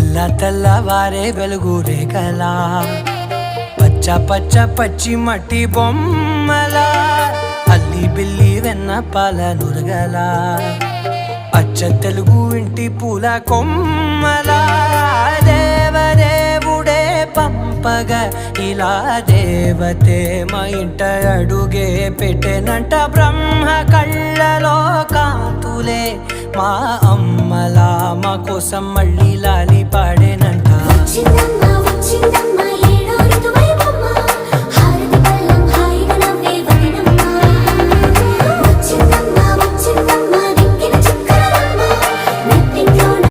తెల్లవారే వెలుగు రేఖలా పచ్చ పచ్చ పచ్చి మట్టి బొమ్మలా అల్లి బిల్లి వెన్న పాల నురగలా అచ్చ తెలుగు ఇంటి పూల కొమ్మలా దేవదేవుడే పంపగా ఇలా దేవతే మా ఇంట అడుగే పెట్టెనంట బ్రహ్మ కళ్ళలో కాంతులే మా అమ్మలా మా కోసం మళ్ళీ లాలి పాడేనంట. వచ్చిందమ్మా వచ్చిందమ్మా